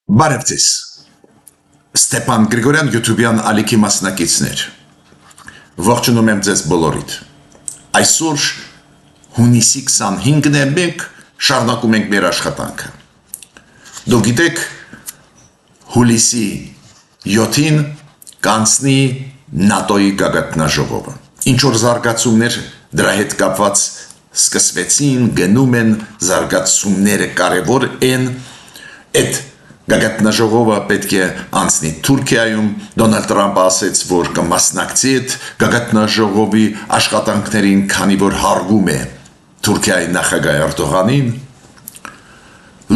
Բարև ձեզ, Ստեփան Գրիգորյան YouTube-յան ալիքի մասնակիցներ, ողջունում եմ ձեզ բոլորիդ, այսօր հունիսի 25-ն է, մենք շարունակում ենք մեր աշխատանքը, դուք գիտեք հուլիսի 7-ին կանցնի նատոյի գագաթնաժողովը, ինչ որ զարգացումներ դրա հետ կապված սկսվեցին, գնում են զարգացումները կարևոր են, այդ գագաթնաժողովը պետք է անցնի Թուրքիայում, Դոնալդ Տրամպը ասեց, որ կմասնակցի այդ գագաթնաժողովի աշխատանքներին, քանի որ հարգում է Թուրքիայի նախագահ Էրդողանին,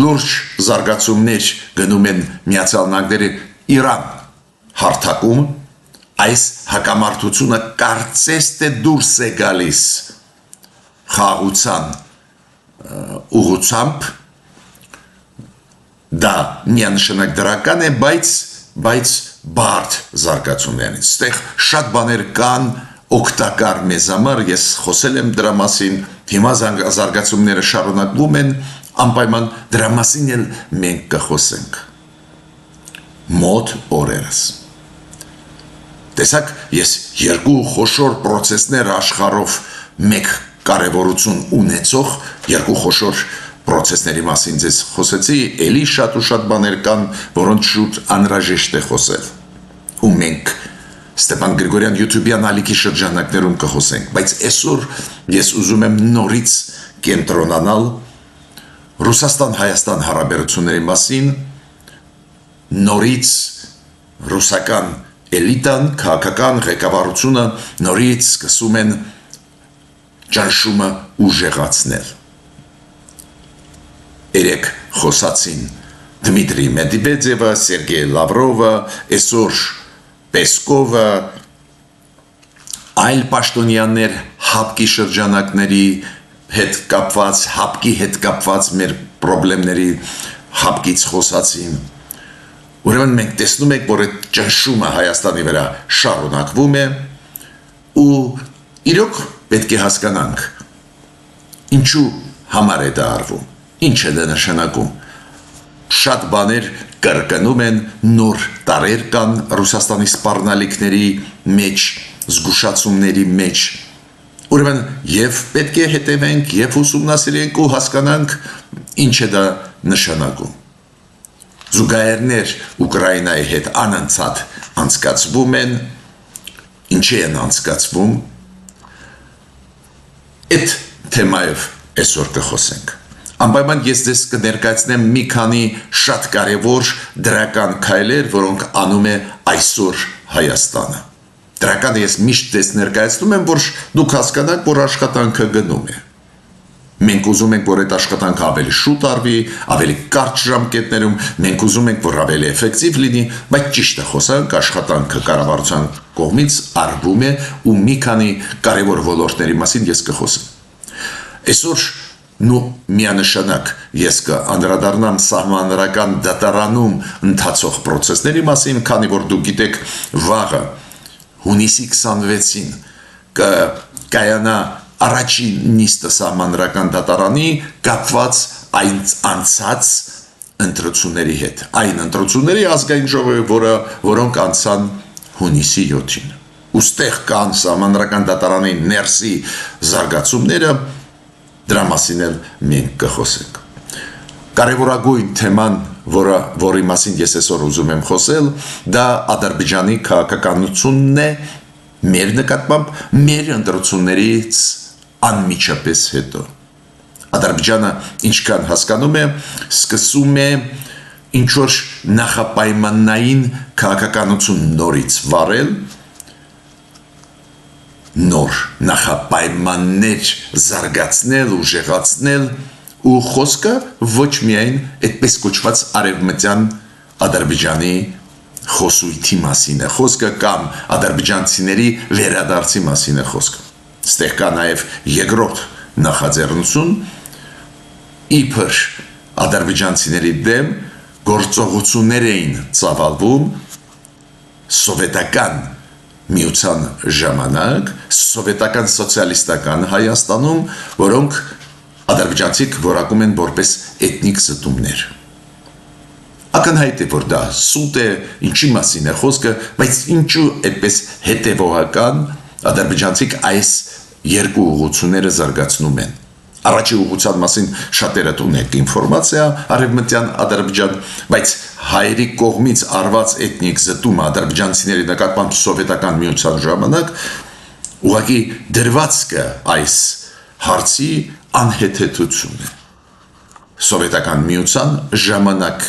լուրջ զարգացումներ գնում են Միացյալ Նահանգների Իրան հարթակում, այս հակամարտությունը կարծես թե դուրս է գալիս խաղաղության ուղղությամբ, դա միանշանակ դրական է, բայց բարդ զարգացումներ են, ստեղ շատ բաներ կան օգտակար մեզ համար, ես խոսել եմ դրա մասին, հիմա զարգացումները շարունակվում են, անպայման դրա մասին էլ մենք կխոսենք, մոտ օրերս, տեսակ ես երկու խոշոր պրոցեսներ աշխարհով մեկ կարևորություն ունեցող երկու խոշոր պրոցեսների մասին ձեզ խոսեցի, էլի շատ ու շատ բաներ կան, որոնց շուտ անհրաժեշտ է խոսել, ու մենք Ստեփան Գրիգորյան YouTube-յան ալիքի շրջանակներում կխոսենք, բայց այսօր ես ուզում եմ նորից կենտրոնանալ Ռուսաստան-Հայաստան հարաբերությունների մասին, նորից ռուսական էլիտան, քաղաքական ղեկավարությունը նորից սկսում են ճնշումը ուժեղացնել։ Երեք խոսացին Դմիտրի Մեդվեդևը, Սերգեյ Լավրովը, այսօր Պեսկովը, այլ պաշտոնյաներ հապկի շրջանակների հետ կապված, հապկի հետ կապված մեր պրոբլեմների հապկից խոսացին։ Ուրեմն մենք տեսնում ենք, որ այդ ճնշումը Հայաստանի վրա շարունակվում է ու իրոք պետք է հասկանանք, ինչու համար է դա արվում, ինչ է դա նշանակում, շատ բաներ կրկնում են, նոր տարեր կան Ռուսաստանի սպառնալիքների մեջ, զգուշացումների մեջ, ուրեմն և պետք է հետևենք, և ուսումնասիրենք ու հասկանանք, ինչ է դա նշանակում։ Զուգահեռներ Ուկրաինայի հետ անընդհատ անցկացվում են, ինչի են անցկացվում, այդ թեմայով այսօր կխոսենք։ Անպայման ես ձեզ կներկայացնեմ մի քանի շատ կարևոր դրական քայլեր, որոնք անում է այսօր Հայաստանը։ Դրականը ես միշտ ձեզ ներկայացնում եմ, որ դուք հասկանաք, որ աշխատանքը գնում է։ Մենք ուզում ենք, որ այդ աշխատանքը ավելի շուտ արվի, ավելի կարճ ժամկետներում, մենք ուզում ենք, որ ավելի էֆեկտիվ լինի, բայց ճիշտ է խոսանք, աշխատանքը կառավարության կողմից արվում է ու մի քանի կարևոր ոլորտների մասին ես կխոսեմ։ Այսօր միանշանակ ես կանդրադառնամ սահմանադրական դատարանում ընթացող պրոցեսների մասին, քանի որ դուք գիտեք վաղը հունիսի 26-ին կկայանա առաջին նիստը սահմանադրական դատարանի կապված անցած ընտրությունների հետ, այն ընտրությունների ազգային ժողովի, որոնք անցան հունիսի 7-ին։ Ուստեղ կան սահմանադրական դատարանի ներսի զարգացումները, դրա մասին էլ մենք կխոսենք։ Կարևորագույն թեման, որի մասին ես այսօր ուզում եմ խոսել, դա Ադրբեջանի քաղաքականությունն է, մեր նկատմամբ, մեր ընտրություններից անմիջապես հետո։ Ադրբեջանը, ինչքան հասկանում է, սկսում է ինչ-որ նախապայմանային քաղաքականություն նորից վարել, նոր նախապայմաններ զարգացնել, ուժեղացնել ու խոսքը ոչ միայն այդպես կոչված արևմտյան Ադրբեջանի խոսույթի մասին է խոսքը կամ ադրբեջանցիների վերադարձի մասին է խոսքը։ Ստեղ կա նաև երկրորդ նախաձեռնություն, իբր ադրբեջանցիների դեմ գործողություններ էին ծավալվում սովետական միության ժամանակ, սովետական սոցիալիստական Հայաստանում, որոնք ադրբեջանցիք որակում են որպես էթնիկ զտումներ։ Ակնհայտ է, որ դա սուտ է, ինչի մասին է խոսքը, բայց ինչու այդպես հետևողական ադրբեջանցիք այս երկու ուղղությունները զարգացնում են։ Առաջի ուղղության մասին շատերը ունեք ինֆորմացիա արևմտյան Ադրբեջան, բայց հայերի կողմից արված էթնիկ զտումը ադրբեջանցիների նկատմամբ սովետական միության ժամանակ ուղղակի դրվածքը այս հարցի անհեթեթություն է։ Սովետական միության ժամանակ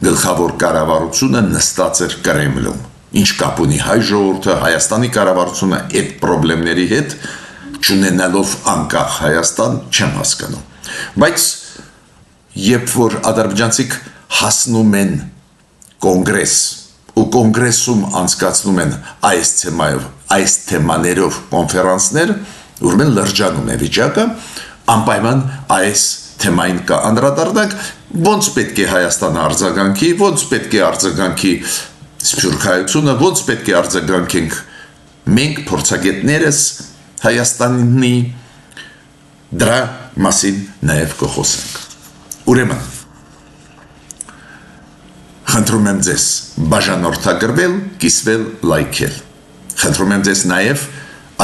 գլխավոր կառավարությունը նստած էր Կրեմլում։ Ինչ կապ ունի հայ ժողովուրդը, Հայաստանի կառավարությունը այդ խնդիրների հետ չունենալով անկախ Հայաստան չեմ հասկանում։ Բայց երբ որ ադրբեջանցիք հասնում են կոնգրես ու կոնգրեսում անցկացնում են այս թեմայով, այս թեմաներով կոնֆերանսներ, ուրեմն լրջանում է վիճակը, անպայման այս թեմային կա անդրադառնանք, ոնց պետք է Հայաստանը արձագանքի, ոնց պետք է արձագանքի Սփյուռքայությունը, ոնց պետք է արձագանքենք մենք փորձագետներս Հայաստանի դրա մասին նաև կխոսենք։ Ուրեմն խնդրում եմ ձեզ բաժանորդագրվել, կիսվել, լայքել։ Խնդրում եմ ձեզ նաև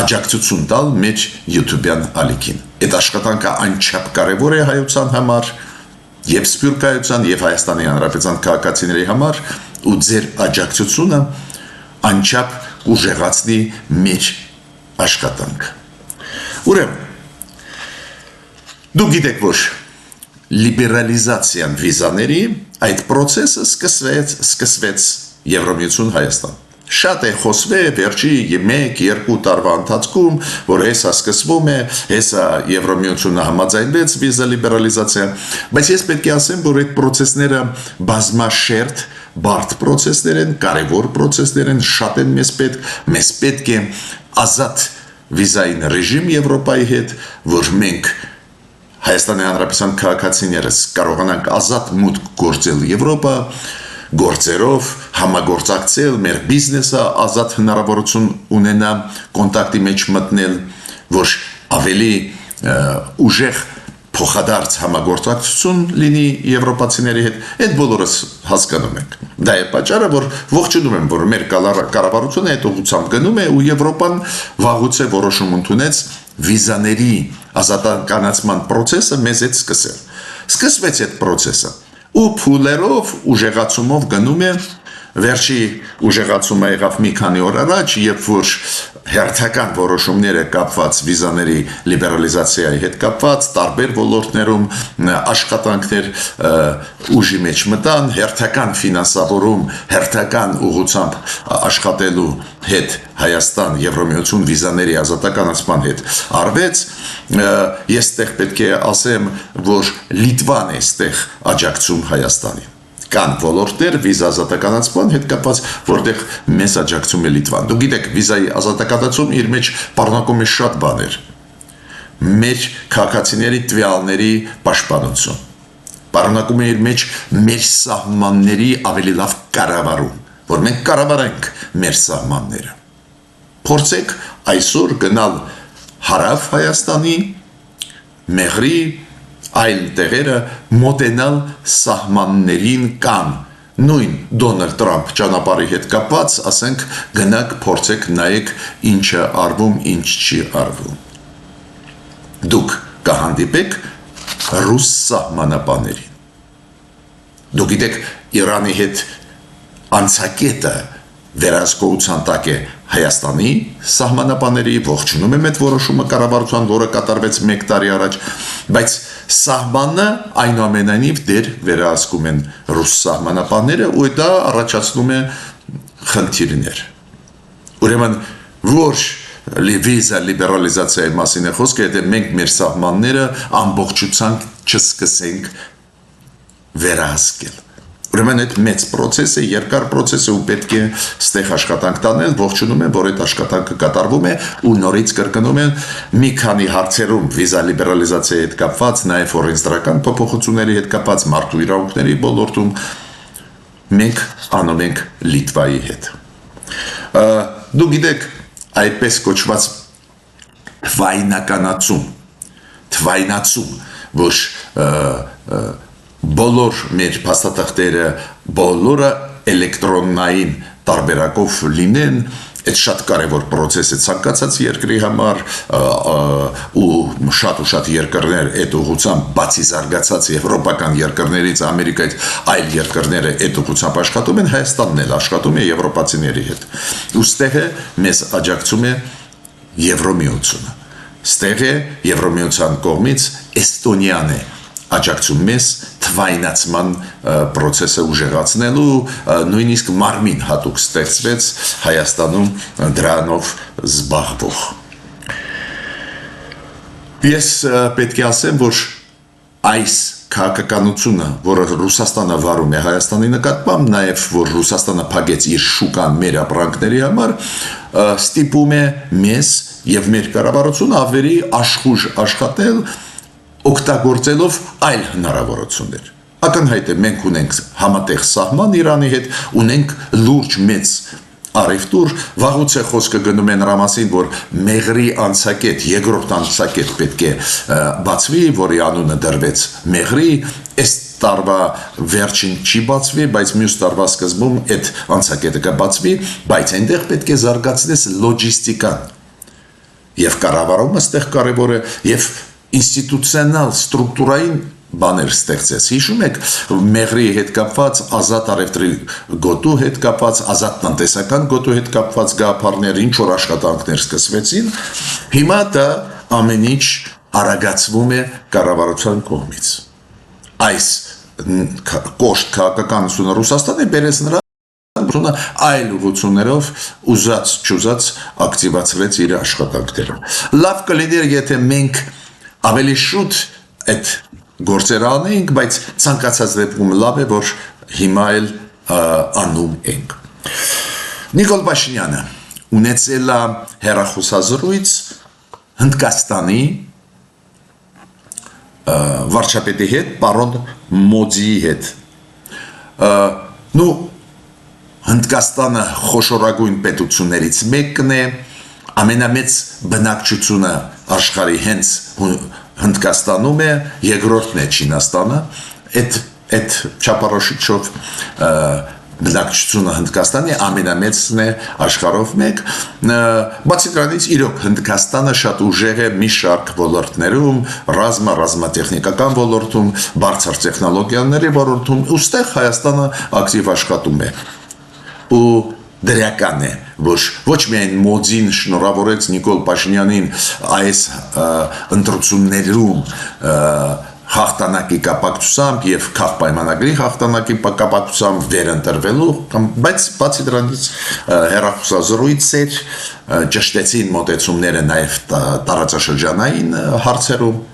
աջակցություն տալ մեր YouTube-յան ալիքին։ Այդ աշխատանքը անչափ կարևոր է հայության համար, եւ Սփյուռքայության, եւ Հայաստանի Հանրապետության քաղաքացիների համար, ու ձեր աջակցությունը անչափ ուժեղացնի մեր աշխատանքը։ Ուրեմն դուք գիտեք, որ լիբերալիզացիան վիզաների այդ process-ը սկսվեց Եվրամիություն Հայաստան։ Շատ է խոսվել վերջի 1-2 տարվա ընթացքում, որ հեսա սկսվում է, հեսա Եվրամիությունը համաձայնվեց վիզա լիբերալիզացիա, բայց ես պետք է ասեմ, որ այդ process-ները բազմաշերտ բարդ process-ներ են, կարևոր process-ներ են, շատ են մեզ պետք է ազատ վիզային ռեժիմ Եվրոպայի հետ, որ մենք Հայաստանի Հանրապետության քաղաքացիներս կարողանանք ազատ մուտք գործել Եվրոպա, գործերով համագործակցել, մեր բիզնեսը ազատ հնարավորություն ունենա կոնտակտի մեջ մտնել, որ ավելի ուժեղ փոխադարձ համագործակցություն լինի եվրոպացիների հետ, այդ բոլորս հասկանում ենք։ Դա է պատճառը, որ ողջունում եմ, որ մեր կառավարությունը այդ ուղղությամբ գնում է ու Եվրոպան վաղուց է որոշում ընդունեց վիզաների ազատականացման process-ը մեզ հետ սկսել։ Սկսվեց այդ process-ը ու փուլերով ուժեղացումով գնում է, վերջի ուժեղացումը եղավ մի քանի օր առաջ, երբ որ հերթական որոշումները կապված վիզաների լիբերալիզացիայի հետ կապված, տարբեր ոլորտներում աշխատանքներ ուժի մեջ մտան, հերթական ֆինանսավորում, հերթական ուղղությամբ աշխատելու հետ Հայաստան, Եվրամիություն վիզաների ազատականացման հետ արվեց, ես ստեղ պետք է ասեմ, որ Լիտվան է ստեղ աջակցում Հայաստանին։ Կան ոլորտներ վիզա ազատականացման հետ կապված, որտեղ մեզ աջակցում է Լիտվան։ Դուք գիտեք, վիզայի ազատականացում իր մեջ պարունակում է շատ բաներ։ Մեր քաղաքացիների տվյալների պաշտպանություն։ Պարունակում է իր մեջ մեր սահմանների ավելի լավ կառավարում, որ մենք կառավարենք մեր սահմանները։ Փորձեք այսօր գնալ հարավ Հայաստանի, Մեղրի, այլ տեղերը մոտենալ սահմաններին կամ նույն Դոնալդ Տրամփ ճանապարհի հետ կապված, ասենք գնաք փորձեք նայեք ինչ է արվում, ինչ չի արվում։ Դուք կհանդիպեք ռուս սահմանապաներին։ Դուք գիտեք Իրանի հետ անցակետը վերահսկողության տակ է Հայաստանի սահմանապաների, ողջունում եմ այդ որոշումը կառավարության, որը կատարվեց 1 տարի առաջ, բայց սահմանը այնուամենայնիվ դեր վերահսկում են ռուս սահմանապանները ու դա առաջացնում է խնդիրներ։ Ուրեմն որ վիզա լիբերալիզացիայի մասին է խոսքը, եթե մենք մեր սահմանները ամբողջությամբ չսկսենք վերահսկել։ Ուրեմն այդ մեծ process է, երկար process է ու պետք է ստեղ աշխատանք տանել, ողջունում եմ, որ այդ աշխատանքը կատարվում է ու նորից կրկնում եմ մի քանի հարցերում վիզա լիբերալիզացիայի հետ կապված, նաև օրենսդրական փոփոխությունների հետ կապված, մարդու իրավունքների ոլորտում մենք անում ենք Լիտվայի հետ։ Դուք գիտեք, այդպես կոչված թվայնացում, որ բոլոր մեր փաստաթղթերը բոլորը էլեկտրոնային տարբերակով լինեն, այդ շատ կարևոր process է ցանկացած երկրի համար ու շատ երկրներ այդ ուղղությամբ բացի զարգացած եվրոպական երկրներից Ամերիկայից այլ երկրները այդ ուղղությամբ աշխատում են, Հայաստանն էլ աշխատում է եվրոպացիների հետ։ Ուստեղ է մեզ աջակցում է Եվրոմիությունը։ Ստեղ է Եվրոմիության կողմից Էստոնիան է աջակցում մեզ թվայնացման process-ը ուժեղացնելու, նույնիսկ մարմին հատուկ ստեղծվեց Հայաստանում դրանով զբաղվող։ Ես պետք է ասեմ, որ այս քաղաքականությունը, որը Ռուսաստանը վարում է Հայաստանի նկատմամբ, նաև որ Ռուսաստանը փակեց իր շուկան մեր ապրանքների համար, ստիպում է մեզ եւ մեր կառավարությունը ավելի աշխուժ աշխատել, օգտագործելով այլ հնարավորություններ։ Ակնհայտ է, մենք ունենք համատեղ սահման Իրանի հետ, ունենք լուրջ մեծ առևտուր, վաղուց է խոսքը գնում է նրա մասին, որ Մեղրի անցակետ, երկրորդ անցակետ պետք է բացվի, որի անունը դրվեց Մեղրի, այս տարվա վերջին չի բացվի, բայց մյուս տարվա սկզբում այդ անցակետը կբացվի, բայց այնտեղ պետք է զարգացնես լոջիստիկան։ Եվ կառավարումը ստեղ կարևոր է, եւ ինստիտուցիոնալ ստրուկտուրային բաներ ստեղծեց։ Հիշում եք Մեղրի հետ կապված, ազատ առևտրի գոտու հետ կապված, ազատ տնտեսական գոտու հետ կապված գաղափարներ, ինչ որ աշխատանքներ սկսվեցին, հիմա դա ամեն ինչ արագացվում է կառավարության կողմից։ Այս կոշտ քաղաքականությունը Ռուսաստանի բերեց նրա այլ ուղղություններով ուզած ակտիվացրեց իր աշխատանքները։ Լավ կլիներ, եթե մենք ավելի շուտ այդ գործերը անենք, բայց ցանկացած դեպքում լավ է, որ հիմա էլ անում ենք։ Նիկոլ Փաշինյանը ունեցել է հեռախոսազրույց Հնդկաստանի վարչապետի հետ, պարոն Մոդիի հետ։ Հնդկաստանը խոշորագույն պետություններից մեկն է, ամենամեծ բնակչությունը աշխարհի հենց Հնդկաստանում է, երկրորդն է Չինաստանը, այդ չափորոշիչով բնակչությունը Հնդկաստանի ամենամեծն է աշխարհով մեկ, բացի դրանից իրոք Հնդկաստանը շատ ուժեղ է մի շարք ոլորտներում, ռազմատեխնիկական ոլորտում, բարձր տեխնոլոգիաների ոլորտում, ուստեղ Հայաստանը ակտիվ աշխատում է։ Ու դրական է, որ ոչ միայն Մոդին շնորհավորեց Նիկոլ Փաշինյանին այս ընտրություններում հաղթանակի կապակցությամբ եւ քաղաքապայմանագրի հաղթանակի կապակցությամբ վերընտրվելու, բայց բացի դրանից հեռախոսազրույց էր, ճշտեցին մոտեցումները նաեւ տարածաշրջանային հարցերում։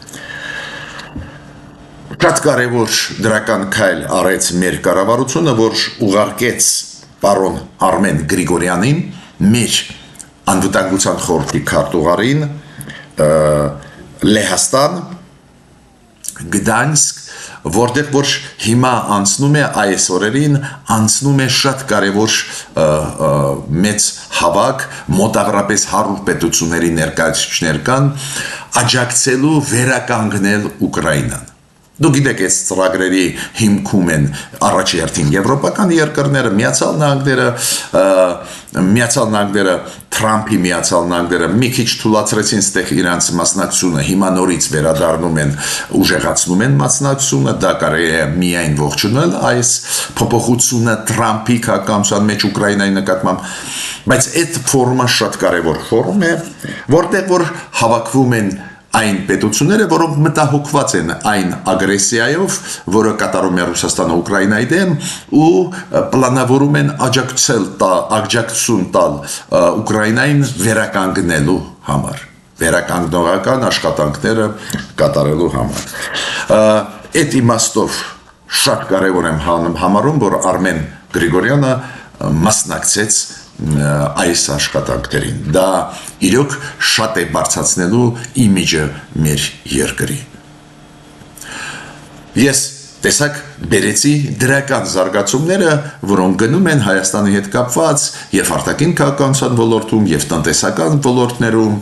Շատ կարևոր դրական քայլ արեց մեր կառավարությունը, որ ուղարկեց պարոն Արմեն Գրիգորյանին, մեր անվտանգության խորհրդի քարտուղարին, Լեհաստան, Գդանսկ, որտեղ որ հիմա անցնում է այս օրերին, անցնում է շատ կարևոր մեծ հավաք, մոտավորապես 100 պետությունների ներկայացուցիչներ կան, աջակցելու վերականգնել Ուկրաինան։ Դուք գիտեք, այս ծրագրերի հիմքում են առաջերտին եվրոպական երկրները, Միացյալ Նահանգները, Թրամփի Միացյալ Նահանգները մի քիչ թույլատրեցին ստեղ իրանց մասնակցությունը, հիմա նորից վերադառնում են, ուժեղացնում են մասնակցությունը, դա կարելի է միայն ողջունել այս փոփոխությունը Թրամփի քաղաքականության մեջ Ուկրաինայի նկատմամբ, բայց այդ ֆորումը շատ կարևոր ֆորում է, որտեղ որ հավաքվում են այն պետությունները, որոնք մտահոգված են այն ագրեսիայով, որը կատարում է Ռուսաստանը Ուկրաինայի դեմ, ու պլանավորում են աջակցություն տալ Ուկրաինային վերականգնելու համար, վերականգնողական աշխատանքները կատարելու համար։ Այդ իմաստով շատ կարևոր եմ համարում, որ Արմեն Գրիգորյանը մասնակցեց այս աշխատանքներին, դա իրոք շատ է բարձրացնելու իմիջը մեր երկրի։ Ես տեսակ բերեցի դրական զարգացումները, որոնք գնում են Հայաստանի հետ կապված եւ արտաքին քաղաքականության ոլորտում եւ տնտեսական ոլորտներում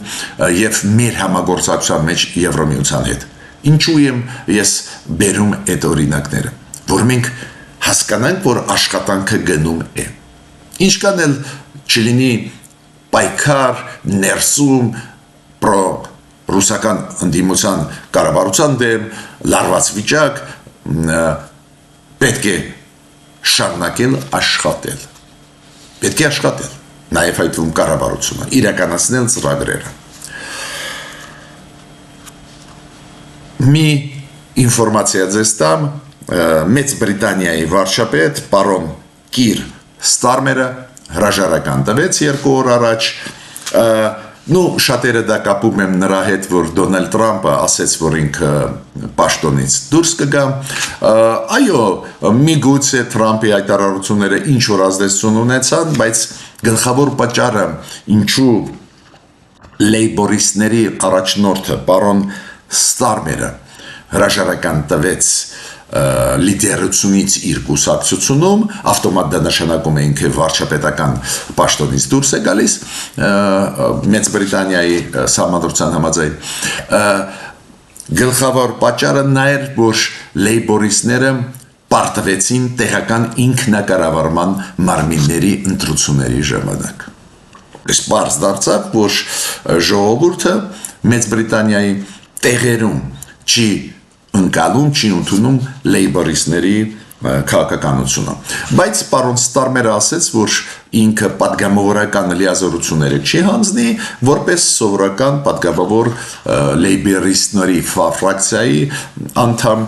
եւ մեր համագործակցության մեջ Եվրոմիության հետ։ Ինչու եմ ես բերում այդ օրինակները։ որ մենք հասկանանք, որ աշխատանքը գնում է։ Ինչքան էլ չլինի պայքար ներսում ռուսական ընդդիմության կառավարության դեմ լարված վիճակ, պետք է շարունակել աշխատել։ Պետք է աշխատել, նաև այդվում կառավարությունը, իրականացնել ծրագրերը։ Մի ինֆորմացիա ձեզ տամ, Մեծ Բրիտանիայի վարչապետ պարոն Կիր Ստարմերը հրաժարական տվեց 2 օր առաջ, շատերը դա կապում եմ նրա հետ, որ Դոնալդ Տրամպը ասեց, որ ինքը պաշտոնից դուրս կգա, այո, միգուցե Տրամպի հայտարարությունները ինչ որ ազդեցություն ունեցան, բայց գլխավոր պատճառը ինչու լեյբորիստների առաջնորդը պարոն Ստարմերը հրաժարական տվեց լիդերությունից իր կուսակցությունում, ավտոմատ դա նշանակում է ինքը վարչապետական պաշտոնից դուրս է գալիս, Մեծ Բրիտանիայի սահմանադրության համաձայն, գլխավոր պատճառը նա էր, որ լեյբորիստները պարտվեցին տեղական ինքնակառավարման մարմինների ընտրությունների ժամանակ։ Այս պարզ դարձավ, որ ժողովուրդը Մեծ Բրիտանիայի տեղերում չի ընկալում, չի ընդունում լեյբորիստների քաղաքականությունը։ Բայց պարոն Ստարմերը ասեց, որ ինքը պատգամավորական լիազորությունները չի հանձնի, որպես սովորական պատգամավոր լեյբորիստների ֆրակցիայի անդամ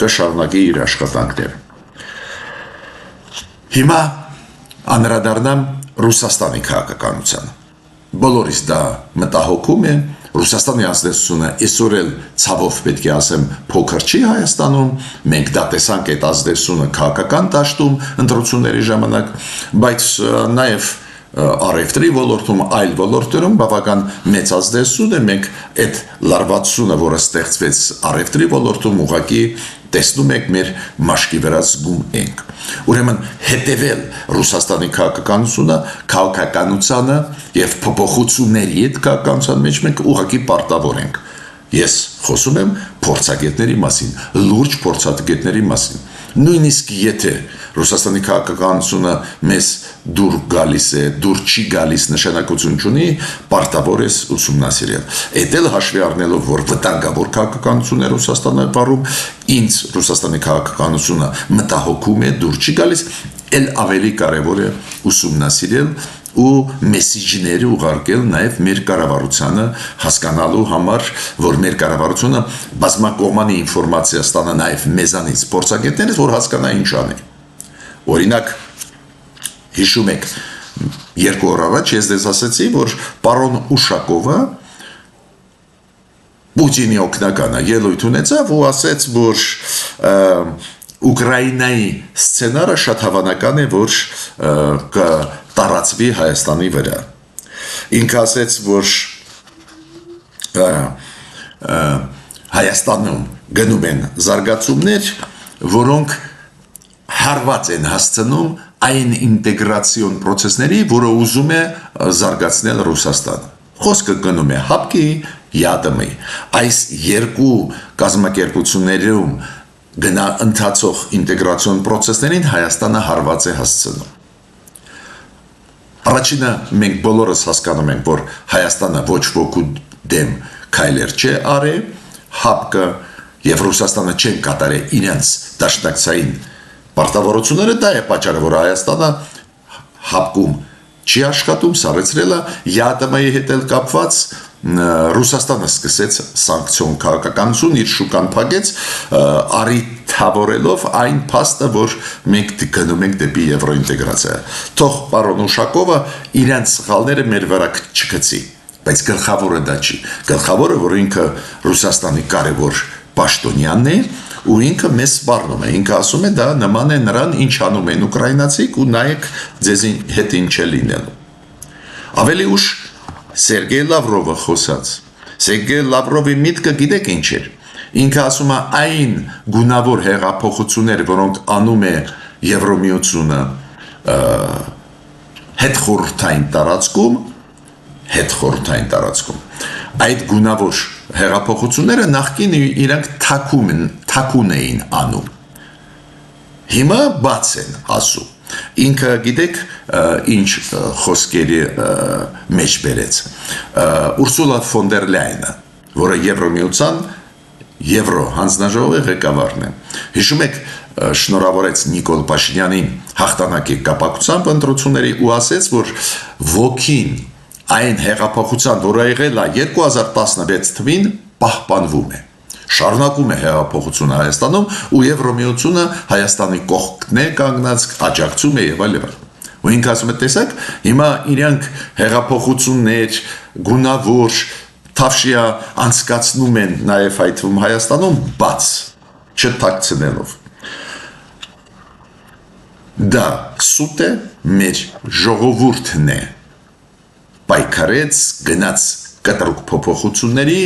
կշարունակի իր աշխատանքները։ Հիմա անդրադառնամ Ռուսաստանի քաղաքականությանը։ Բոլորիս դա մտահոգում է, Ռուսաստանի ազդեցությունը այսօր էլ ցավով պետք է ասեմ փոքր չի Հայաստանում, մենք դա տեսանք այդ ազդեցությունը քաղաքական դաշտում ընտրությունների ժամանակ, բայց նաև առևտրի ոլորտում, այլ ոլորտերում բավական մեծ ազդեցություն է, մենք այդ լարվածությունը, որը ստեղծվեց առևտրի ոլորտում, ուղղակի տեսնում եք մեր մաշկի վրա զգում ենք։ Ուրեմն հետևել Ռուսաստանի քաղաքականությանը եւ փոփոխությունների հետ քաղաքականության մեջ մենք ուղղակի պարտավոր ենք։ Ես խոսում եմ փորձագետների մասին, լուրջ փորձագետների մասին։ Նույնիսկ եթե Ռուսաստանի քաղաքականությունը մեզ դուր գալիս է, դուր չի գալիս նշանակություն չունի, պարտավոր ես ուսումնասիրել։ Այդ էլ հաշվի առնելով, որ վտանգավոր քաղաքականություն է Ռուսաստանը վարում, ինձ Ռուսաստանի քաղաքականությունը մտահոգում է, դուր չի գալիս, էլ ավելի կարևոր է ուսումնասիրել ու մեսիջները ուղարկել նաև մեր կառավարությանը հասկանալու համար, որ մեր կառավարությունը բազմակողմանի ինֆորմացիա ստանա նաև մեզանից փորձագետներից, որ հասկանա ինչ անի։ Օրինակ, հիշում եք, 2 օր առաջ ես դες ասեցի, որ պարոն Ուշակովը Պուտինի օգնականը ելույթ ունեցավ ու ասեց, որ Ուկրաինայի սցենարը շատ հավանական է, որ տարածվի Հայաստանի վրա։ Ինքը ասեց, որ Հայաստանում գնում են զարգացումներ, որոնք հարված են հասցնում այն ինտեգրացիոն պրոցեսների, որը ուզում է զարգացնել Ռուսաստանը։ Խոսքը գնում է ՀԱՊԿ-ի, ԵԱՏՄ-ի։ Այս երկու կազմակերպություններում ընթացող ինտեգրացիոն պրոցեսներին Հայաստանը հարված է հասցնում։ Առաջինը մենք բոլորս հասկանում ենք, որ Հայաստանը ոչ ոքի դեմ քայլեր չէ արել, ՀԱՊԿ-ը եւ Ռուսաստանը չեն կատարել իրենց դաշնակցային պարտավորությունները, դա է պատճառը, որ Հայաստանը ՀԱՊԿ-ում չի աշխատում, սառեցրել է, ԵԱՏՄ-ի հետ էլ կապված Ռուսաստանը սկսեց սանկցիոն քաղաքականություն, իր շուկան փակեց, առիթավորելով այն փաստը, որ մենք գնում ենք դեպի եվրոինտեգրացիա։ Թող պարոն Ուշակովը իրենց սխալները մեր վրա չգցի, բայց գլխավորը դա չի։ Գլխավորը, որ ինքը Ռուսաստանի կարևոր պաշտոնյանն է, ու ինքը մեզ սպառնում է, ինքը ասում է դա նման է նրան, ինչ անում են ուկրաինացիք ու նայեք ձեզ հետ ինչ է լինելու։ Ավելի ուշ Սերգեյ Լավրովը խոսած։ Սերգեյ Լավրովի միտքը գիտեք ինչ էր։ Ինքը ասում է այն գունավոր հեղափոխությունները, որոնք անում է Եվրոմիությունը հետխորհրդային տարածքում, այդ գունավոր հեղափոխությունները նախկին իրանք թաքուն էին անում։ Հիմա բաց են ասում։ Ինքը գիտեք ինչ խոսքերի մեջ բերեց Ուրսուլա ֆոն դեր Լայնը, որը Եվրոմիության Եվրո հանձնաժողովի ղեկավարն է։ Հիշում եք, շնորհավորեց Նիկոլ Փաշինյանին հաղթանակի կապակցությամբ ընտրությունների ու ասեց, որ ոգին այն հեղափոխության, որը եղել է 2016 թվին, պահպանվում է։ Շարունակում է հեղափոխությունը Հայաստանում ու Եվրոմիությունը Հայաստանի կողքն է կանգնած, աջակցում է եւ այլն։ Ու ինքը ասում է, տեսեք, հիմա իրանք հեղափոխություններ, գունավոր թավշյա անցկացնում են նաեւ այդ թվում Հայաստանում բաց չթաքցնելով։ Դա սուտ է, մեր ժողովուրդն է պայքարեց, գնաց կտրուկ փոփոխությունների,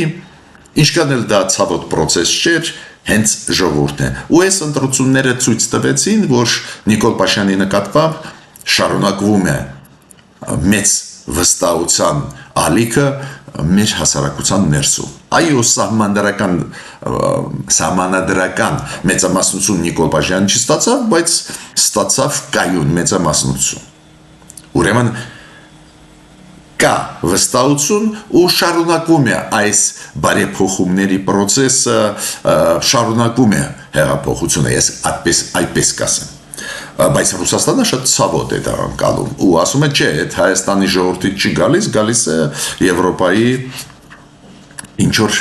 ինչքան էլ դա ցավոտ process չէր, հենց ժողովուրդն է։ Ու այս ընտրությունները ցույց տվեցին, որ Նիկոլ Փաշինյանի նկատմամբ շարունակվում է մեծ վստահության ալիքը մեր հասարակության ներսում։ Այո, սահմանադրական մեծամասնություն Նիկոլ Փաշինյանը չստացավ, բայց ստացավ կայուն մեծամասնություն։ Ուրեմն կա վստահություն ու շարունակվում է այս բարեփոխումների process-ը, շարունակվում է հեղափոխությունը, ես այդպես կասեմ։ Բայց Ռուսաստանը շատ ցավոտ է դա անցալում ու ասում է, չէ, այդ Հայաստանի ժողովրդից չի գալիս է Եվրոպայի ինչ որ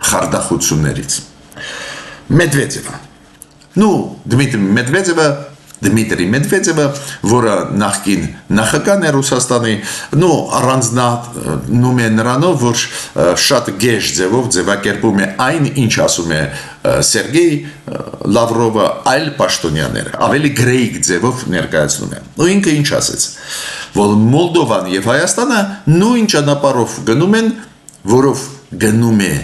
խարդախություններից։ Մեդվեդևը։ Դմիտրի Մեդվեդևը, որը նախկին նախագահն է Ռուսաստանի, առանձնանում է նրանով, որ շատ գեշ ձևով ձևակերպում է այն, ինչ ասում է Սերգեյ Լավրովը, այլ պաշտոնյաները, ավելի գրեիկ ձևով ներկայացնում է։ Ու ինքը ինչ ասեց, որ Մոլդովան եւ Հայաստանը նույն ճանապարհով գնում են, որով գնում է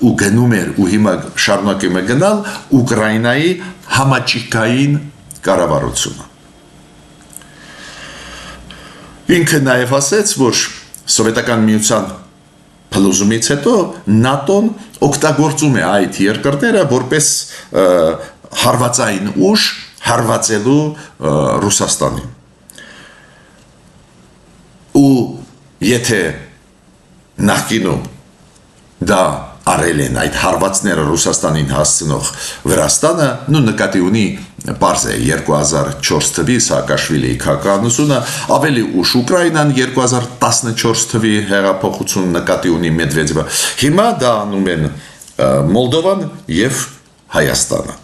ու գնում էր ու հիմա շարունակում է գնալ Ուկրաինայի համաճիկային կառավարությունը։ Ինքը նաև ասեց, որ սովետական միության փլուզումից հետո ՆԱՏՕ-ն օգտագործում է այդ երկրները որպես հարվածային ուժ հարվածելու Ռուսաստանին։ Ու եթե նախկինում դա արել են այդ հարվածները Ռուսաստանին հասցնող Վրաստանը, նկատի ունի պարզ է 2004 թվի Սաակաշվիլիի քաղաքականությունը, ավելի ուշ Ուկրաինան 2014 թվի հեղափոխություն նկատի ունի Մեդվեդևը։ Հիմա դա անում են Մոլդովան եւ Հայաստանը։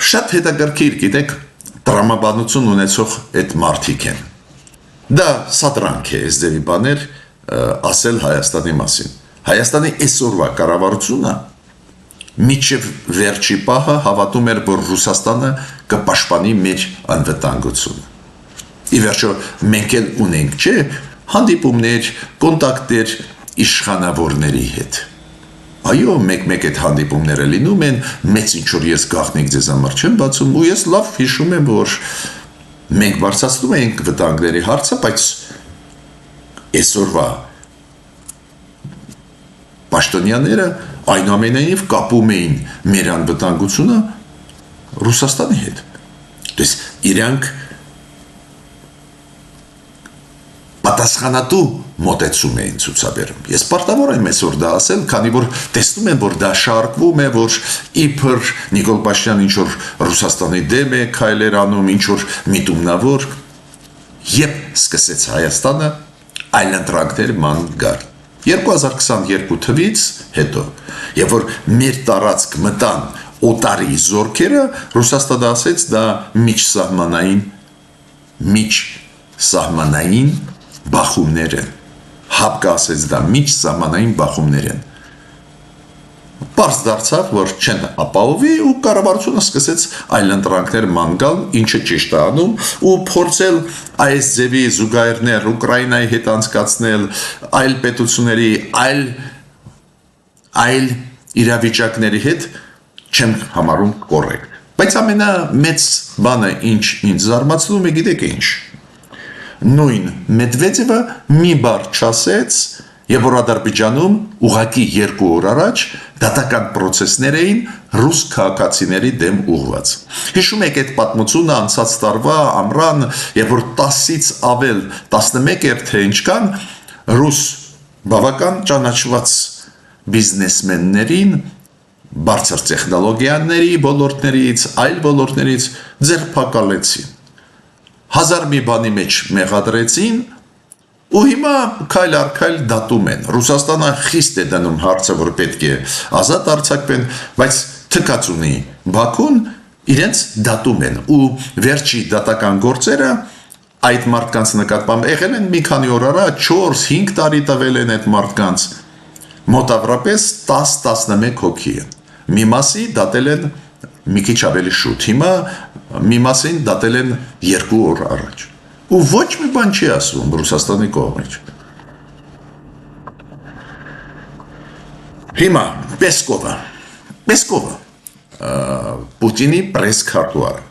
Շատ հետաքրքիր, գիտեք, տրամաբանություն ունեցող այդ մարդիկ են։ Դա սադրանք է, այս ձևի բաներ ասել Հայաստանի մասին։ Հայաստանի այսօրվա կառավարությունը միջև վերջի պահը հավատում էր, որ Ռուսաստանը կպաշտպանի մեր անվտանգությունը։ Ի վերջո մենք էլ ունենք, չէ, հանդիպումներ, կոնտակտներ իշխանավորների հետ։ Այո, մեկ-մեկ այդ հանդիպումները լինում են, մեծ ինչ-որ ես գաղտնիք ձեզ համար չեմ բացում, ու ես լավ հիշում եմ, որ մենք բարձրացնում ենք վտանգների հարցը, բայց այսօրվա պաշտոնյաները այնուամենայնիվ կապում էին մեր անվտանգությունը Ռուսաստանի հետ։ Դες իրանք պատասխանատու մոտեցում էին ցուցաբերում։ Ես պարտավոր եմ այսօր դա ասել, քանի որ տեսնում եմ, որ դա շարքվում է, որ իբր Նիկոլ Փաշինյանը ինչ որ Ռուսաստանի դեմ է քայլեր անում, ինչ որ միտումնավոր, երբ սկսեց Հայաստանը այլընտրանքներ ման գալ։ 2022 թվից հետո, երբ որ մեր տարածք մտան օտարի զորքերը, Ռուսաստանը ասեց դա միջսահմանային բախումներ են։ Հապկը ասեց դա միջսահմանային բախումներ են։ Պարզ դարձավ, որ չեն ապահովի ու կառավարությունը սկսեց այլընտրանքներ ման գալ, ինչը ճիշտ է անում, ու փորձել այս ձևի զուգահեռներ Ուկրաինայի հետ անցկացնել, այլ պետությունների, այլ իրավիճակների հետ չեմ համարում կոռեկտ։ Բայց ամենամեծ բանը, ինչ ինձ զարմացնում է, գիտեք ինչ։ Նույն Մեդվեդևը մի բառ չասեց, եւ որ Ադրբեջանում ուղակի 2 օր առաջ դատական process-ներ էին ռուս քաղաքացիների դեմ ուղղված։ Հիշում եք այդ պատմությունը անցած տարվա ամռան, երբ որ 10-ից ավել 11 էր թե ինչքան ռուս բավական ճանաչված բիզնեսմեններին բարձր տեխնոլոգիաների ոլորտներից, այլ ոլորտներից ձերբակալեցին։ Հազար մի բանի մեջ մեղադրեցին ու հիմա քայլ առ քայլ դատում են։ Ռուսաստանը խիստ է դնում հարցը, որ պետք է ազատ արձակվեն, բայց թքած ունի Բաքուն, իրենց դատում են ու վերջի դատական գործերը այդ մարդկանց նկատմամբ եղել են մի քանի օր առաջ 4-5 տարի տվել են այդ մարդկանց մոտավորապես 10-11 հոգի են։ Մի մասի դատել են մի քիչ ավելի շուտ, հիմա մի մասին դատել են 2 օր առաջ։ Ու ոչ մի բան չի ասում Ռուսաստանի կողմից։ Հիմա Պեսկովը Պուտինի պրես-քարտուղարը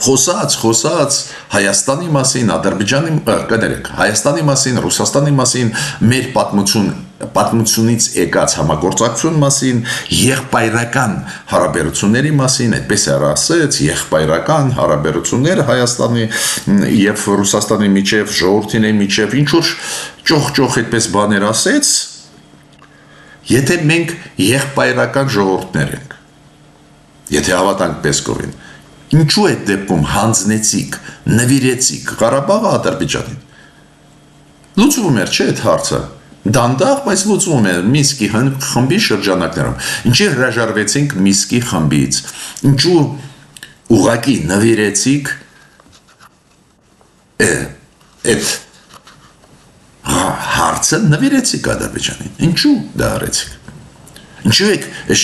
խոսած Հայաստանի մասին, Ադրբեջանի, կներեք, Հայաստանի մասին, Ռուսաստանի մասին, մեր պատմությունից եկած համագործակցություն մասին, եղբայրական հարաբերությունների մասին, այդպես էր ասեց, եղբայրական հարաբերություններ Հայաստանի եւ Ռուսաստանի միջև, ժողովրդների միջև, ինչ որ ճոխ այդպես բաներ ասեց, եթե մենք եղբայրական ժողովուրդներ ենք, եթե հավատանք Պեսկովին, ինչու այդ դեպքում հանձնեցիք, նվիրեցիք Ղարաբաղը Ադրբեջանին։ Լուծվում էր, չէ՞ այդ հարցը։ Դանդաղ, բայց լուծվում էր Մինսկի խմբի շրջանակներում։ Ինչի հրաժարվեցինք Մինսկի խմբից։ Ինչու ուղղակի նվիրեցիք այդ հարցը նվիրեցիք Ադրբեջանին։ Ինչու դա արեցիք։ Ինչու եք այս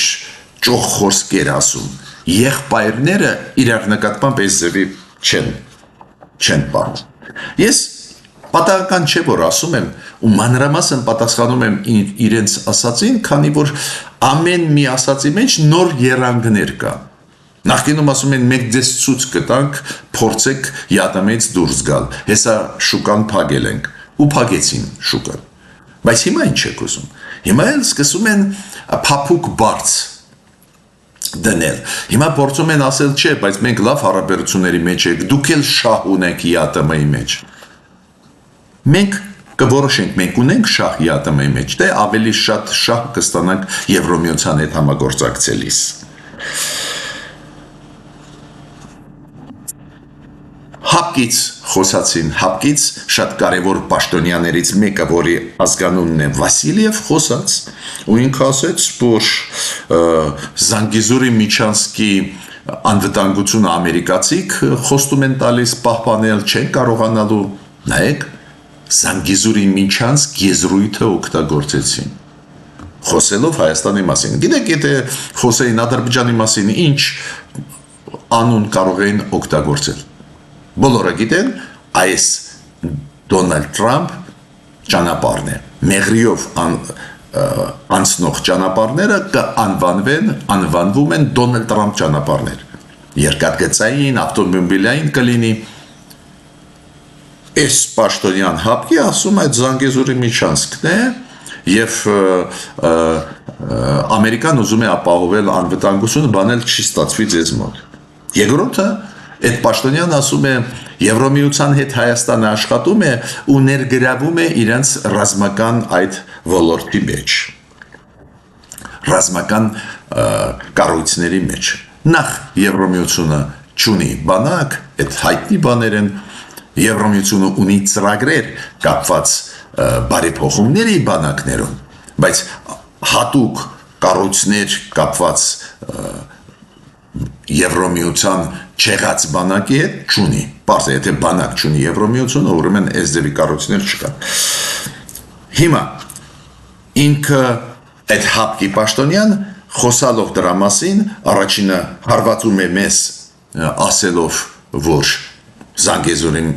ճոխ խոսքեր ասում։ Եղբայրները իրար նկատմամբ այս ձևի չեն պահում։ Ես պատահական չէ, որ ասում եմ ու մանրամասն պատասխանում եմ իրենց ասածին, քանի որ ամեն մի ասածի մեջ նոր երանգներ կա։ Նախկինում ասում են մենք ձեզ ցույց կտանք, փորձեք յատամից դուրս գալ։ Հեսա շուկան փակել ենք ու փակեցին շուկան։ Բայց հիմա ինչ եք ուզում։ Հիմա էլ սկսում են փափուկ բարձ դնել։ Հիմա փորձում են ասել չէ, բայց մենք լավ հարաբերությունների մեջ ենք, դուք էլ շահ ունեք ԵԱՏՄ-ի մեջ։ Մենք կորոշենք, մենք ունենք շահ ԵԱՏՄ-ի մեջ, թե ավելի շատ շահ կստանանք Եվրոմիության հետ համագործակցելիս։ Հապկից խոսացին, հապկից շատ կարևոր պաշտոնյաներից մեկը, որի ազգանունն է Վասիլիև, խոսած ու ինքը ասեց, որ Զանգիզուրի Միչանսկի անվտանգությունը ամերիկացիք խոստում են տալիս պահպանել, չեն կարողանալու, նայեք, Զանգիզուրի Միչանսկ եզրույթը օգտագործեցին, խոսելով Հայաստանի մասին։ Գիտեք, եթե խոսեին Ադրբեջանի մասին, ինչ անուն կարող էին օգտագործել։ Բոլորը գիտեն, այս Դոնալդ Թրամփ ճանապարհն է։ Մեղրիով անցնող ճանապարհները անվանվում են Դոնալդ Թրամփ ճանապարհներ։ Երկաթգծային, ավտոմոբիլային կլինի։ Այս պաշտոնյան հապկի ասում այդ Զանգեզուրի Միչանսկն է եւ Ամերիկան ուզում է ապահովել անվտանգությունը, բանել չի ստացվի ձեզ մոտ։ Երկրորդը այդ պաշտոնյան ասում է Եվրոմիության հետ Հայաստանը աշխատում է ու ներգրավում է իրենց ռազմական այդ ոլորտի մեջ, ռազմական կառույցների մեջ։ Նախ Եվրոմիությունը չունի բանակ, այդ հայտնի բաներ են, Եվրոմիությունը ունի ծրագրեր կապված բարեփոխումների բանակներում, բայց հատուկ կառույցներ կապված Եվրոմիության չեղած բանակի հետ չունի։ Պարզ է, եթե բանակ չունի Եվրոմիությունը, ուրեմն այս ձևի կառույցներ չկան։ Հիմա ինքը այդ հապկի պաշտոնյան խոսալով դրա մասին, առաջինը հարվածում է մեզ ասելով, որ Զանգեզուրին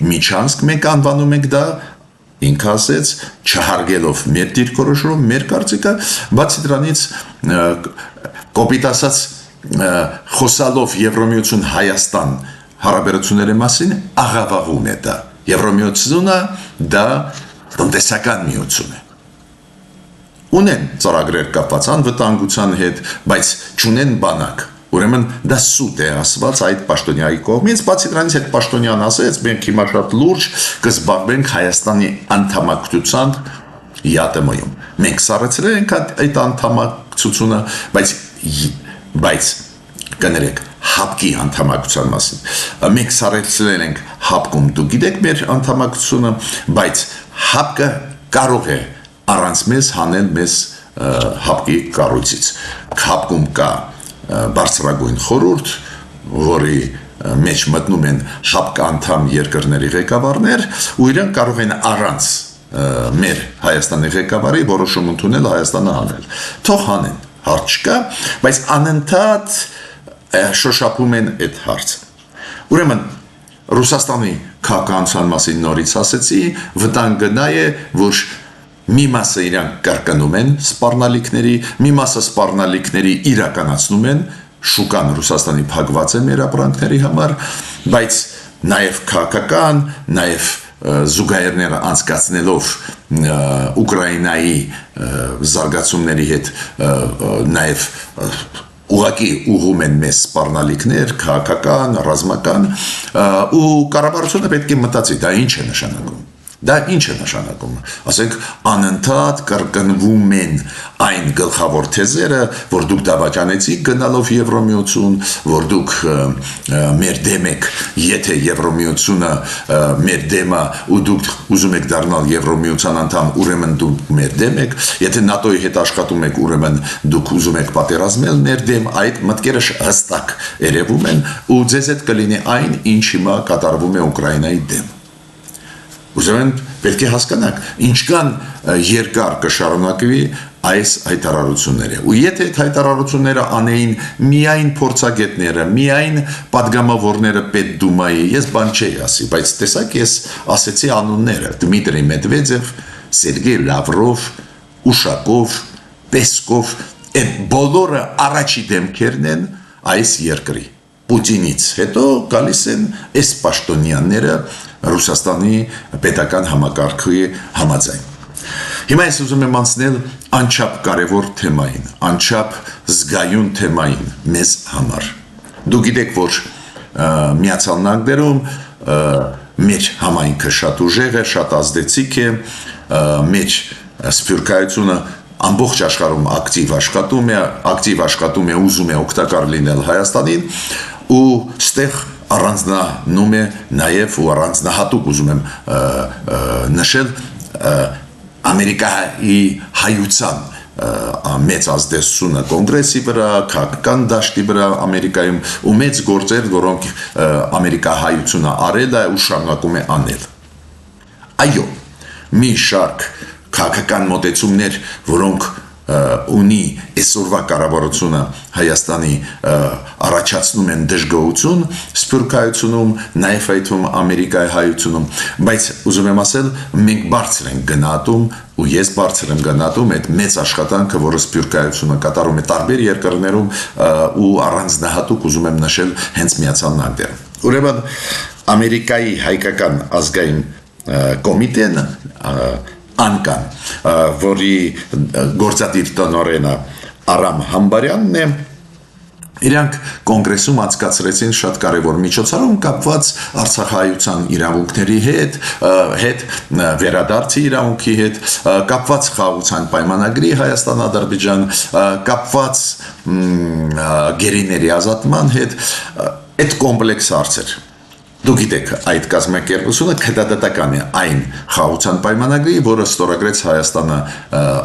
Միչանսկ մենք անվանում ենք դա, ինքը ասեց, չհարգելով մեր դիրքորոշումը, մեր կարծիքը, բացի դրանից կոպիտ ասած խոսալով Եվրոմիություն Հայաստան հարաբերությունների մասին աղավաղում է դա։ Եվրոմիությունը դա տնտեսական միություն է։ ունեն ծրագրեր կապված անվտանգության հետ, բայց չունեն բանակ։ Ուրեմն դա սուտ է ասված այդ պաշտոնյայի կողմից, բացի դրանից այդ պաշտոնյան ասեց, մենք հիմա շատ լուրջ կզբաղվենք Հայաստանի անդամակցության ԵԱՏՄ-ում։ Մենք սառեցրել ենք այդ անդամակցությունը, բայց կներեք, հապկի անդամակցության մասին։ Մենք սառեցրել ենք հապկում, դուք գիտեք մեր անդամակցությունը, բայց հապկը կարող է առանց մեզ հանել մեզ հապկի կառույցից։ Հապկում կա բարձրագույն խորհուրդ, որի մեջ մտնում են հապկա անդամ երկրների ղեկավարներ, ու իրենք կարող են առանց մեր Հայաստանի ղեկավարի որոշում ընդունել Հայաստանը հանել։ Թող հանեն, հարց չկա, բայց անընդհատ շոշափում են այդ հարցը։ Ուրեմն Ռուսաստանի քաղաքականության մասին նորից ասեցի, վտանգը նա է, որ մի մասը իրանք կարկանում են սպառնալիքների, մի մասը սպառնալիքների իրականացնում են, շուկան Ռուսաստանի փակված է մեր ապրանքների համար, բայց նաև քաղաքական, նաև զուգահեռները անցկացնելով Ուկրաինայի զարգացումների հետ նաև ուղղակի ուղում են մեզ սպառնալիքներ, քաղաքական, ռազմական, ու կառավարությունը պետք է մտածի, դա ինչ է նշանակում։ Դա ինչ է նշանակում։ Ասենք անընդհատ կրկնվում են այն գլխավոր թեզերը, որ դուք դավաճանեցիք գնալով Եվրոմիություն, որ դուք մեր դեմ եք, եթե Եվրոմիությունը մեր դեմ է ու դուք ուզում եք դառնալ Եվրոմիության անդամ, ուրեմն դուք մեր դեմ եք, եթե ՆԱՏՕ-ի հետ աշխատում եք, ուրեմն դուք ուզում եք պատերազմել մեր դեմ, այդ մտքերը հստակ երևում են ու ձեզ հետ կլինի այն, ինչ հիմա կատարվում է Ուկրաինայի դեմ։ Ուզում պետք է հասկանաք, ինչքան երկար կշարունակվի այս հայտարարությունները։ Ու եթե այդ հայտարարությունները անեին միայն փորձագետները, միայն падգամավորները Պետդումայի, ես բան չէի ասի, բայց տեսակ ես ասեցի անունները՝ Դմիտրի Մեդվեդև, Սերգեյ Լավրով, Ուշակով, Պեսկով, այդ բոլորը առաջի դեմքերն են այս երկրի։ Պուտինից հետո գալիս են այս պաշտոնյաները Ռուսաստանի պետական համակարգի համաձայն։ Հիմա ես ուզում եմ անցնել անչափ կարևոր թեմային, անչափ զգայուն թեմային մեզ համար։ Դուք գիտեք, որ Միացյալ Նահանգներում մեր համայնքը շատ ուժեղ է, շատ ազդեցիկ է, մեր սփյուռքայությունը ամբողջ աշխարհում ակտիվ աշխատում է, ուզում է օգտակար լինել Հայաստանին, ու ստեղ առանձնանում է նաև ու առանձնահատուկ ուզում եմ նշել Ամերիկայի հայության մեծ ազդեցությունը կոնգրեսի վրա, քաղաքական դաշտի վրա Ամերիկայում ու մեծ գործեր, որոնք Ամերիկահայությունը արել է ու շարունակում է անել։ Այո, մի շարք քաղաքական մոտեցումներ, որոնք ունի այսօրվա կառավարությունը Հայաստանի առաջացնում են դժգոհություն սփյուռքայությունում, նաև այդում Ամերիկայի հայությունում, բայց ուզում եմ ասել, մենք բարձր ենք գնահատում ու ես բարձր եմ գնահատում այդ մեծ աշխատանքը, որը սփյուռքայությունը կատարում է տարբեր երկրներում ու առանձնահատուկ ուզում եմ նշել հենց Միացյալ Նահանգներում։ Ուրեմն Ամերիկայի հայկական ազգային կոմիտեն Անկան, որի գործադիր տնօրենը Արամ Համբարյանն է, իրանք կոնգրեսում անցկացրեցին շատ կարևոր միջոցառում կապված Արցախահայության իրավունքների հետ, վերադարձի իրավունքի հետ, կապված խաղաղության պայմանագրի Հայաստան-Ադրբեջան, կապված գերիների ազատման հետ, այդ կոմպլեքս հարցեր։ Դուք գիտեք, այդ կազմակերպությունը քննադատական է այն խաղաղության պայմանագրի, որը ստորագրեց Հայաստանը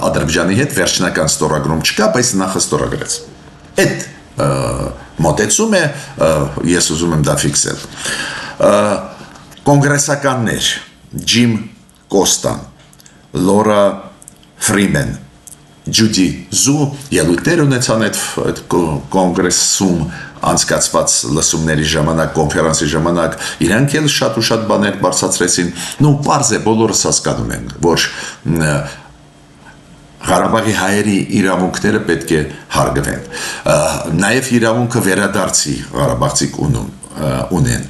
Ադրբեջանի հետ, վերջնական ստորագրում չկա, բայց նախ ստորագրեց։ Այդ մոտեցում է, ես ուզում եմ դա ֆիքսել։ Կոնգրեսականներ Ջիմ Կոստան, Լորա Ֆրիմեն, Ջուդի Զու ելույթներ ունեցան այդ կոնգրեսում անցկացված լսումների ժամանակ, կոնֆերանսի ժամանակ, իրանք էլ շատ ու շատ բաներ բարձրացրեցին, պարզ է բոլորս հասկանում են, որ Ղարաբաղի հայերի իրավունքները պետք է հարգվեն, նաև իրավունքը վերադարձի ղարաբաղցիք ունեն,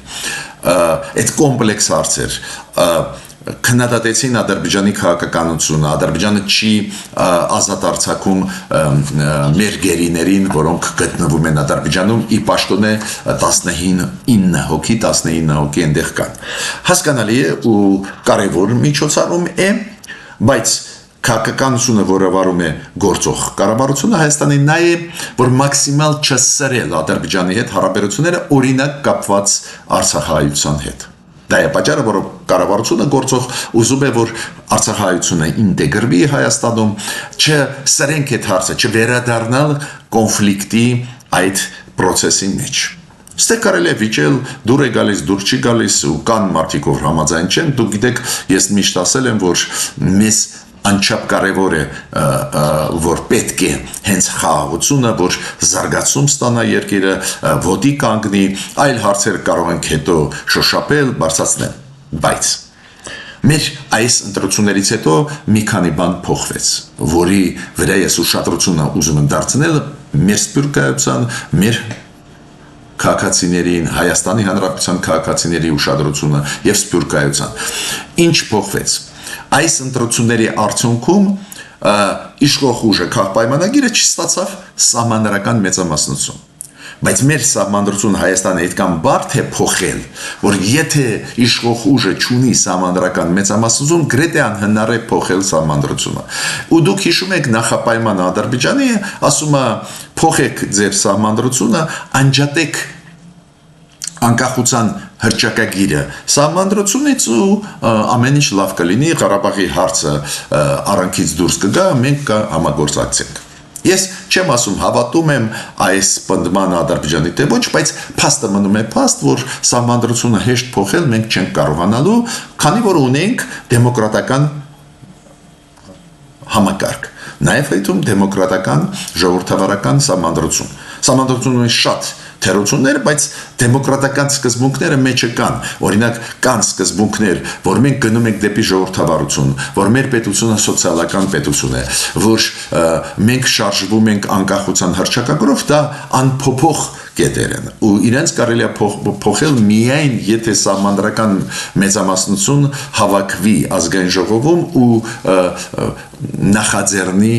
այդ կոմպլեքս հարցեր, քննադատեցին Ադրբեջանի քաղաքականությունը, Ադրբեջանը չի ազատ արձակում մեր գերիներին, որոնք գտնվում են Ադրբեջանում, ի պաշտոնե 19 հոգի այնտեղ կան։ Հասկանալի է ու կարևոր միջոցառում է, բայց քաղաքականությունը, որը վարում է գործող կառավարությունը Հայաստանի նա է, որ մաքսիմալ չսրել Ադրբեջանի հետ հարաբերությունները, օրինակ կապված Արցախահայության հետ։ Դա է պատճառը, որ կառավարությունը գործող ուզում է, որ Արցախահայությունը ինտեգրվի Հայաստանում, չսրենք այդ հարցը, չվերադառնալ կոնֆլիկտի այդ process-ի մեջ։ Ստե կարելի է վիճել, դուր է գալիս, դուր չի գալիս ու կան մարդիկ, որ համաձայն չեն, դուք գիտեք, ես միշտ ասել եմ, որ մեզ անչափ կարևոր է, որ պետք է հենց խաղաղությունը, որ զարգացում ստանա երկիրը, ոտի կանգնի, այլ հարցեր կարող ենք հետո շոշափել, բարձրացնել, բայց մեր այս ընտրություններից հետո մի քանի բան փոխվեց, որի վրա ես ուշադրությունը ուզում եմ դարձնել մեր սփյուռքայության, մեր քաղաքացիներին, Հայաստանի Հանրապետության քաղաքացիների ուշադրությունը եւ սփյուռքայության։ Ինչ փոխվեց։ Այս ընտրությունների արդյունքում իշխող ուժը քաղաքապայմանագիրը չստացավ սահմանադրական մեծամասնություն։ Բայց մեր սահմանադրությունը Հայաստանը այդքան բարդ է փոխել, որ եթե իշխող ուժը չունի սահմանադրական մեծամասնություն, գրեթե անհնար է փոխել սահմանադրությունը։ Ու դուք հիշում եք նախապայմանը Ադրբեջանի, ասում է փոխեք ձեր սահմանադրությունը, անջատեք անկախության հռչակագիրը սահմանադրությունից ու ամեն ինչ լավ կլինի, Ղարաբաղի հարցը առանքից դուրս կգա, մենք կհամագործակցենք։ Ես չեմ ասում, հավատում եմ այս պնդմանը Ադրբեջանի թե ոչ, բայց փաստը մնում է փաստ, որ սահմանադրությունը հեշտ փոխել մենք չենք կարողանալու, քանի որ ունենք դեմոկրատական համակարգ, նաև այդում դեմոկրատական ժողովրդավարական սահմանադրություն։ Սահմանադրությունը ունի շատ թերություններ, բայց դեմոկրատական սկզբունքները մեջը կան։ Օրինակ կան սկզբունքներ, որ մենք գնում ենք դեպի ժողովրդավարություն, որ մեր պետությունը սոցիալական պետություն է, որ մենք շարժվում ենք անկախության հռչակագրով, դա անփոփոխ կետեր են։ Ու իրենց կարելի է փոխել միայն եթե սահմանադրական մեծամասնություն հավաքվի ազգային ժողովում ու նախաձեռնի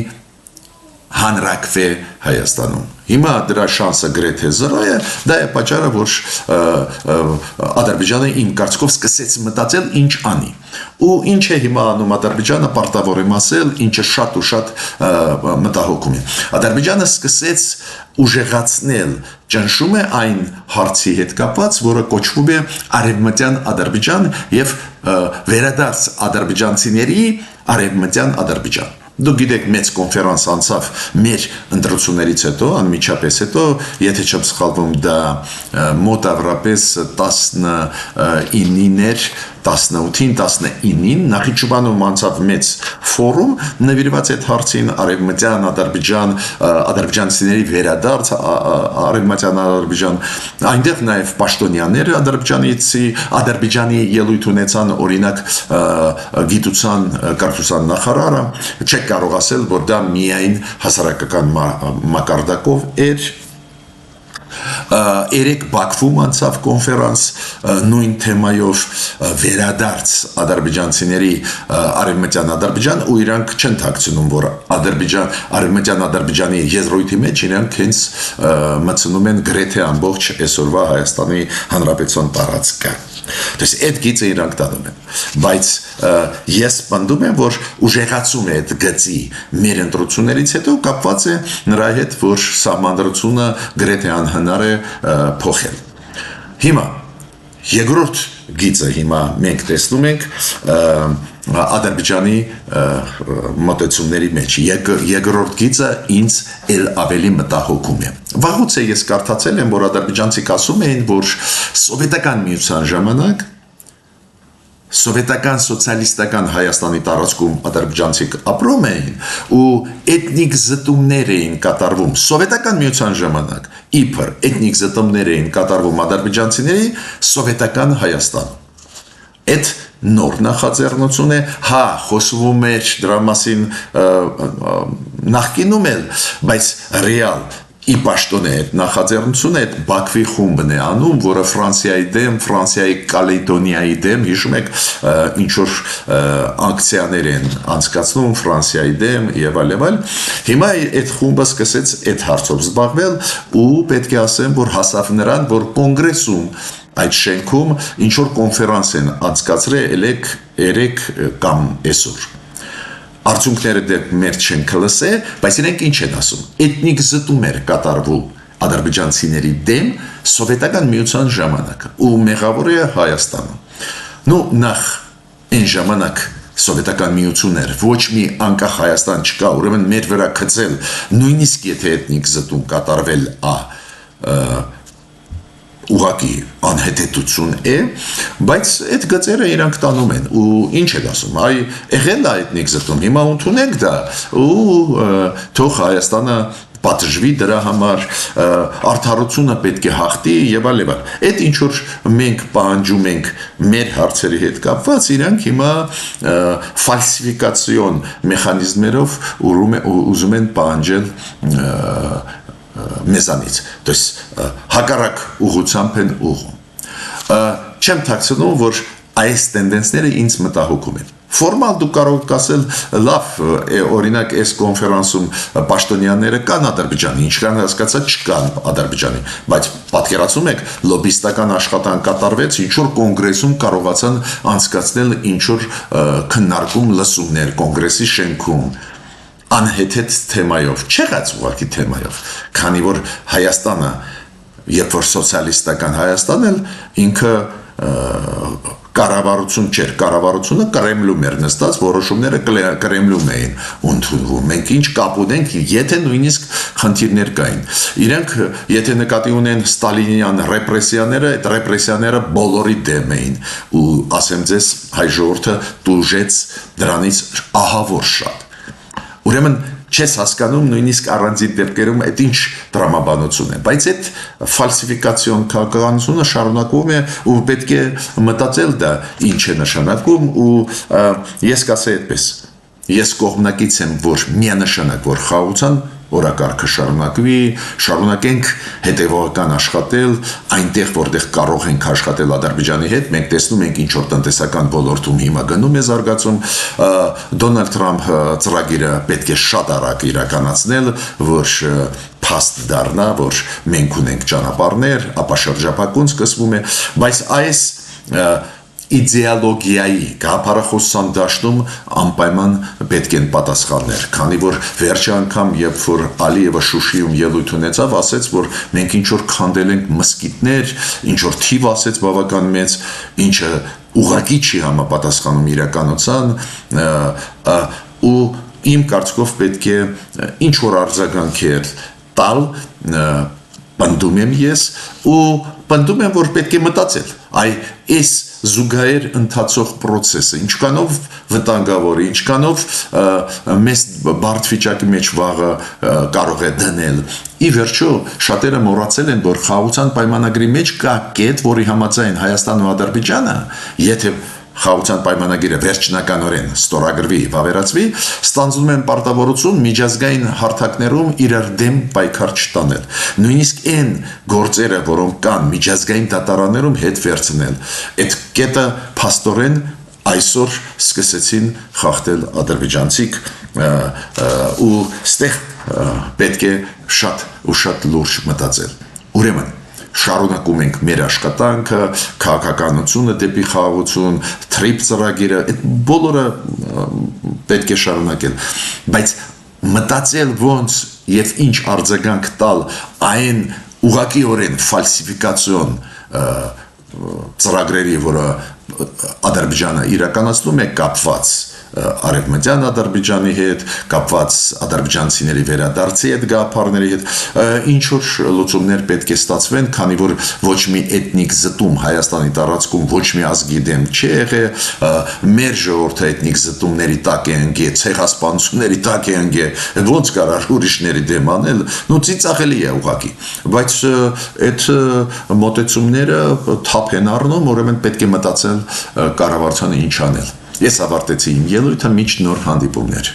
հանրակրվե Հայաստանում։ Հիմա դրա շանսը գրեթե զրո է, դա է պատճառը, որ Ադրբեջանը իմ կարծիքով սկսեց մտածել ինչ անի։ Ու ինչ է հիմա անում Ադրբեջանը, պարտավոր եմ ասել, ինչը շատ ու շատ մտահոգում է։ Ադրբեջանը սկսեց ուժեղացնել ճնշումը այն հարցի հետ կապված, որը կոչվում է Արևմտյան Ադրբեջան եւ վերադարձ ադրբեջանցիների Արևմտյան Ադրբեջան։ Դուք գիտեք, մեծ կոնֆերանս անցավ մեր ընտրություններից հետո, անմիջապես հետո, եթե չեմ սխալվում, դա մոտավորապես 19-ին էր, 18-ին, 19-ին, Նախիջևանում անցավ մեծ ֆորում, նվիրված այդ հարցին Արևմտյան Ադրբեջան, ադրբեջանցիների վերադարձ Արևմտյան Ադրբեջան, այնտեղ նաև պաշտոնյաներ Ադրբեջանի ելույթ ունեցան, օրինակ գիտության, կրթության նախարարը, չեք կարող ասել, որ դա միայն հասարակական մակարդակով էր։ Երեք Բաքվում անցավ կոնֆերանս նույն թեմայով վերադարձ ադրբեջանցիների Արևմտյան Ադրբեջան ու իրանք չեն թաքցնում, որ Արևմտյան Ադրբեջանի եզրույթի մեջ իրանք հենց մտցնում են գրեթե ամբողջ այսօրվա Հայաստանի Հանրապետության տարածքը։ Դες այդ գիծը իրանք տանում են, բայց ես պնդում եմ, որ ուժեղացում է այդ գծի մեր ընտրություններից հետո կապված է նրա հետ, որ սահմանադրությունը գրեթե անհնար է փոխել։ Հիմա երկրորդ գիծը հիմա մենք տեսնում ենք Ադրբեջանի մոտեցումների մեջ երկրորդ գիծը ինձ էլ ավելի մտահոգում է։ Վաղուց է ես կարդացել եմ, որ ադրբեջանցիք ասում էին, որ սովետական միության ժամանակ սովետական սոցիալիստական Հայաստանի տարածքում ադրբեջանցիք ապրում էին ու էթնիկ զտումներ էին կատարվում սովետական միության ժամանակ, իբր էթնիկ զտումներ էին կատարվում ադրբեջանցիների սովետական Հայաստան։ Այդ նոր նախաձեռնություն է, հա, խոսվում էր դրա մասին նախկինում էլ, բայց ռեալ ի պաշտոն է այդ նախաձեռնությունը, այդ Բաքվի խումբն է անում, որը Ֆրանսիայի դեմ, Ֆրանսիայի Կալեդոնիայի դեմ, հիշում եք, ինչ որ ակցիաներ են անցկացնում Ֆրանսիայի դեմ եւ այլ։ Հիմա այդ խումբը սկսեց այդ հարցով զբաղվել ու պետք է ասեմ, որ հասավ նրան, որ կոնգրեսում այդ շենքում ինչ որ կոնֆերանս են անցկացրել երեք կամ այսօր։ Արդյունքները դեռ մեր չենք լսել, բայց իրենք ինչ են ասում։ Էթնիկ զտում էր կատարվում ադրբեջանցիների դեմ սովետական միության ժամանակ ու մեղավոր է Հայաստանը։ Նու նախ այն ժամանակ սովետական միություն էր, ոչ մի անկախ Հայաստան չկա, ուրեմն մեր վրա գցել, նույնիսկ եթե էթնիկ զտում կատարվել ուղղակի անհետեցություն է, բայց այդ գծերը իրանք տանում են ու ինչ է ասում, այ եղել է էթնիկ զտում, հիմա ընդունենք դա ու թող Հայաստանը պատժվի դրա համար, արդարությունը պետք է հաղթի եւ այլ։ Այդ ինչ որ մենք պահանջում ենք մեր հարցերի հետ կապված, իրանք հիմա ֆալսիֆիկացիոն մեխանիզմերով ուզում են պահանջել մեզանից, то есть հակառակ ուղղությամբ են ուղղում։ Չեմ թաքցնում, որ այս տենդենսները ինձ մտահոգում են։ Ֆորմալ դու կարող եք ասել, լավ, օրինակ այս կոնֆերանսում պաշտոնյաները կան Ադրբեջանի, ինչքան հասկացա չկան Ադրբեջանի, բայց պատկերացնում եք, լոբիստական աշխատանք կատարվեց, ինչ որ կոնգրեսում կարողացան անցկացնել ինչ որ քննարկում լսումներ կոնգրեսի շենքում անհեթեթ թեմայով, չեղած ուղղակի թեմայով, քանի որ Հայաստանը, երբ որ սոցիալիստական Հայաստան էլ ինքը կառավարություն չէր, կառավարությունը Կրեմլում էր նստած, որոշումները Կրեմլում էին ընդունվում։ Մենք ինչ կապ ունենք, եթե նույնիսկ խնդիրներ կային։ Իրենք, եթե նկատի ունեն ստալինյան ռեպրեսիաները, այդ ռեպրեսիաները բոլորի դեմ էին ու ասեմ ձեզ, հայ ժողովուրդը տուժեց դրանից ահավոր շատ։ Ուրեմն չես հասկանում նույնիսկ առանձին դեպքերում այդ ինչ տրամաբանություն է, բայց այդ ֆալսիֆիկացիոն քաղաքականությունը շարունակվում է ու պետք է մտածել դա ինչ է նշանակում ու ես կասեի այդպես, ես կողմնակից եմ, որ միանշանակ, որ խաղաղության օրակարգը շարունակվի, շարունակենք հետևողական աշխատել, այնտեղ որտեղ կարող ենք աշխատել Ադրբեջանի հետ, մենք տեսնում ենք ինչ որ տնտեսական ոլորտում հիմա գնում է զարգացում, Դոնալդ Թրամփ ծրագիրը պետք է շատ արագ իրականացնել, որ փաստ դառնա, որ մենք ունենք ճանապարհներ, ապա շրջափակում սկսվում է, բայց այս իդեոլոգիայի գաղափարախոսության դաշտում անպայման պետք են պատասխաններ, քանի որ վերջի անգամ, երբ որ Ալիևը Շուշիում ելույթ ունեցավ, ասեց, որ մենք ինչ որ քանդել ենք մսկիթներ, ինչ որ թիվ ասեց բավական մեծ, ինչը ուղղակի չի համապատասխանում իրականության, ու իմ կարծիքով պետք է ինչ որ արձագանքեր տալ, պնդում եմ ես, ու պնդում եմ, որ պետք է մտածել, այս զուգահեռ ընթացող process-ը, ինչքանով վտանգավոր է, ինչքանով մեծ բարդ վիճակի մեջ վաղը կարող է դնել։ Ի վերջո, շատերը մոռացել են, որ խաղաղության պայմանագրի մեջ կա կետ, որի համաձայն Հայաստանն ու Ադրբեջանը, եթե խաղաղության պայմանագիրը վերջնականորեն ստորագրվի, վավերացվի, ստանձնում են պարտավորություն միջազգային հարթակներում իրար դեմ պայքար չտանել։ Նույնիսկ այն գործերը, որոնք կան միջազգային դատարաններում հետ վերցնել, այդ կետը փաստորեն այսօր սկսեցին խախտել ադրբեջանցիք ու ստեղ պետք է շատ լուրջ մտածել։ Ուրեմն շարունակում ենք մեր աշխատանքը, քաղաքականությունը դեպի խաղաղություն, թրիփ ծրագիրը, այդ բոլորը պետք է շարունակել, բայց մտածել ոնց եւ ինչ արձագանք տալ այն ուղղակիորեն ֆալսիֆիկացիոն ծրագրերի, որը Ադրբեջանը իրականացնում է կապված Արևմտյան Ադրբեջանի հետ, կապված ադրբեջանցիների վերադարձի հետ գաղափարների հետ, ինչ որ լուծումներ պետք է ստացվեն, քանի որ ոչ մի էթնիկ զտում Հայաստանի տարածքում ոչ մի ազգի դեմ չի եղել, մեր ժողովուրդը էթնիկ զտումների տակ է ընկել, ցեղասպանությունների տակ է ընկել, ոնց կարար ուրիշների դեմ անել, նո ծիծաղելի է ուղղակի, բայց այդ մոտեցումները թափ են առնում, ուրեմն պետք է մտածել կառավարությանը ինչ անել։ Ես ավարտեցի իմ ելույթը, մինչ նոր հանդիպումներ։